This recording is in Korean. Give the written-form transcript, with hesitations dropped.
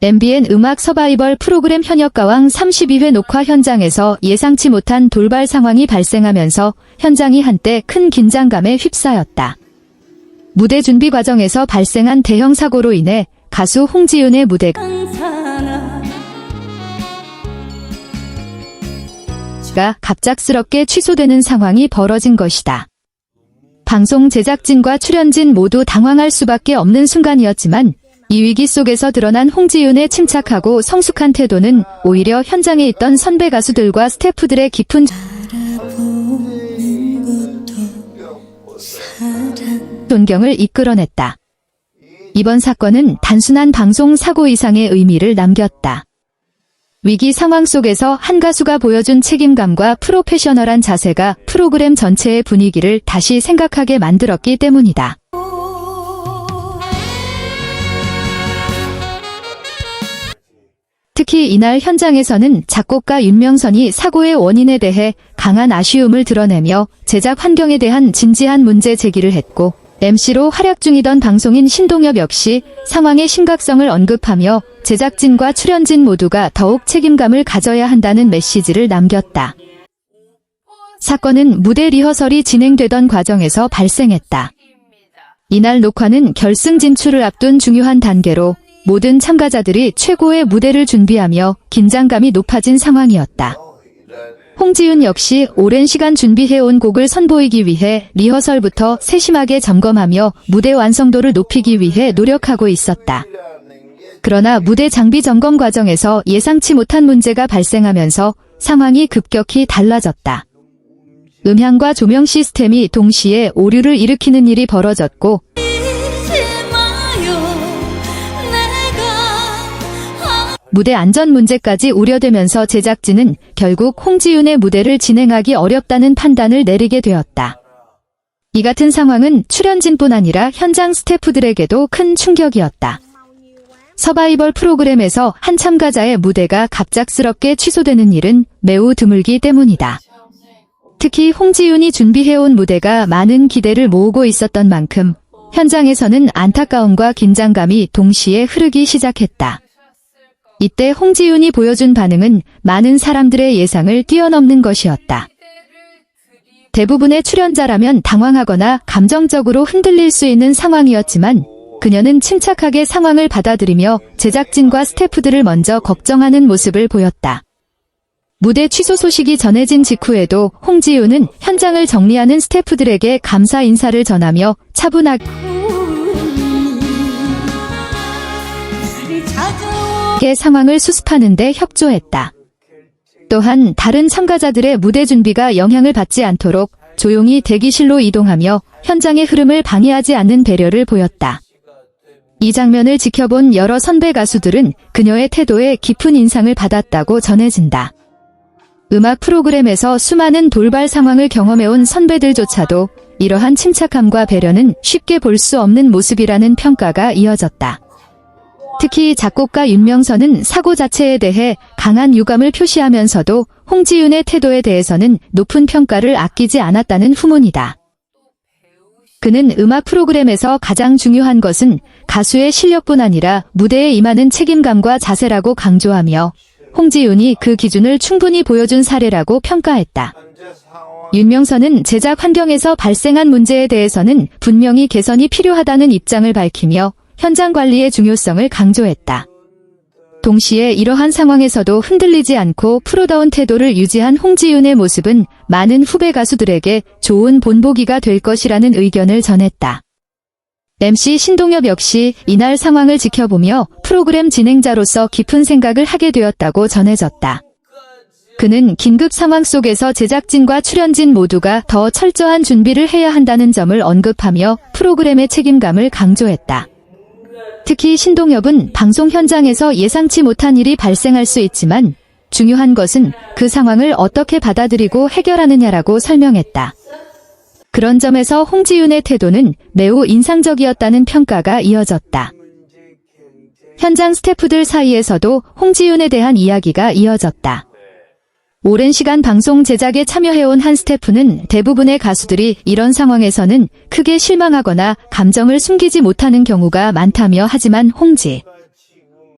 MBN 음악 서바이벌 프로그램 현역가왕 32회 녹화 현장에서 예상치 못한 돌발 상황이 발생하면서 현장이 한때 큰 긴장감에 휩싸였다. 무대 준비 과정에서 발생한 대형 사고로 인해 가수 홍지윤의 무대가 갑작스럽게 취소되는 상황이 벌어진 것이다. 방송 제작진과 출연진 모두 당황할 수밖에 없는 순간이었지만 이 위기 속에서 드러난 홍지윤의 침착하고 성숙한 태도는 오히려 현장에 있던 선배 가수들과 스태프들의 깊은 존경을 이끌어냈다. 이번 사건은 단순한 방송 사고 이상의 의미를 남겼다. 위기 상황 속에서 한 가수가 보여준 책임감과 프로페셔널한 자세가 프로그램 전체의 분위기를 다시 생각하게 만들었기 때문이다. 특히 이날 현장에서는 작곡가 윤명선이 사고의 원인에 대해 강한 아쉬움을 드러내며 제작 환경에 대한 진지한 문제 제기를 했고, MC로 활약 중이던 방송인 신동엽 역시 상황의 심각성을 언급하며 제작진과 출연진 모두가 더욱 책임감을 가져야 한다는 메시지를 남겼다. 사건은 무대 리허설이 진행되던 과정에서 발생했다. 이날 녹화는 결승 진출을 앞둔 중요한 단계로 모든 참가자들이 최고의 무대를 준비하며 긴장감이 높아진 상황이었다. 홍지윤 역시 오랜 시간 준비해온 곡을 선보이기 위해 리허설부터 세심하게 점검하며 무대 완성도를 높이기 위해 노력하고 있었다. 그러나 무대 장비 점검 과정에서 예상치 못한 문제가 발생하면서 상황이 급격히 달라졌다. 음향과 조명 시스템이 동시에 오류를 일으키는 일이 벌어졌고, 무대 안전 문제까지 우려되면서 제작진은 결국 홍지윤의 무대를 진행하기 어렵다는 판단을 내리게 되었다. 이 같은 상황은 출연진뿐 아니라 현장 스태프들에게도 큰 충격이었다. 서바이벌 프로그램에서 한 참가자의 무대가 갑작스럽게 취소되는 일은 매우 드물기 때문이다. 특히 홍지윤이 준비해온 무대가 많은 기대를 모으고 있었던 만큼 현장에서는 안타까움과 긴장감이 동시에 흐르기 시작했다. 이때 홍지윤이 보여준 반응은 많은 사람들의 예상을 뛰어넘는 것이었다. 대부분의 출연자라면 당황하거나 감정적으로 흔들릴 수 있는 상황이었지만 그녀는 침착하게 상황을 받아들이며 제작진과 스태프들을 먼저 걱정하는 모습을 보였다. 무대 취소 소식이 전해진 직후에도 홍지윤은 현장을 정리하는 스태프들에게 감사 인사를 전하며 차분하게 상황을 수습하는 데 협조했다. 또한 다른 참가자들의 무대 준비가 영향을 받지 않도록 조용히 대기실로 이동하며 현장의 흐름을 방해하지 않는 배려를 보였다. 이 장면을 지켜본 여러 선배 가수들은 그녀의 태도에 깊은 인상을 받았다고 전해진다. 음악 프로그램에서 수많은 돌발 상황을 경험해온 선배들조차도 이러한 침착함과 배려는 쉽게 볼 수 없는 모습이라는 평가가 이어졌다. 특히 작곡가 윤명선은 사고 자체에 대해 강한 유감을 표시하면서도 홍지윤의 태도에 대해서는 높은 평가를 아끼지 않았다는 후문이다. 그는 음악 프로그램에서 가장 중요한 것은 가수의 실력뿐 아니라 무대에 임하는 책임감과 자세라고 강조하며 홍지윤이 그 기준을 충분히 보여준 사례라고 평가했다. 윤명선은 제작 환경에서 발생한 문제에 대해서는 분명히 개선이 필요하다는 입장을 밝히며 현장 관리의 중요성을 강조했다. 동시에 이러한 상황에서도 흔들리지 않고 프로다운 태도를 유지한 홍지윤의 모습은 많은 후배 가수들에게 좋은 본보기가 될 것이라는 의견을 전했다. MC 신동엽 역시 이날 상황을 지켜보며 프로그램 진행자로서 깊은 생각을 하게 되었다고 전해졌다. 그는 긴급 상황 속에서 제작진과 출연진 모두가 더 철저한 준비를 해야 한다는 점을 언급하며 프로그램의 책임감을 강조했다. 특히 신동엽은 방송 현장에서 예상치 못한 일이 발생할 수 있지만 중요한 것은 그 상황을 어떻게 받아들이고 해결하느냐라고 설명했다. 그런 점에서 홍지윤의 태도는 매우 인상적이었다는 평가가 이어졌다. 현장 스태프들 사이에서도 홍지윤에 대한 이야기가 이어졌다. 오랜 시간 방송 제작에 참여해온 한 스태프는 대부분의 가수들이 이런 상황에서는 크게 실망하거나 감정을 숨기지 못하는 경우가 많다며, 하지만 홍지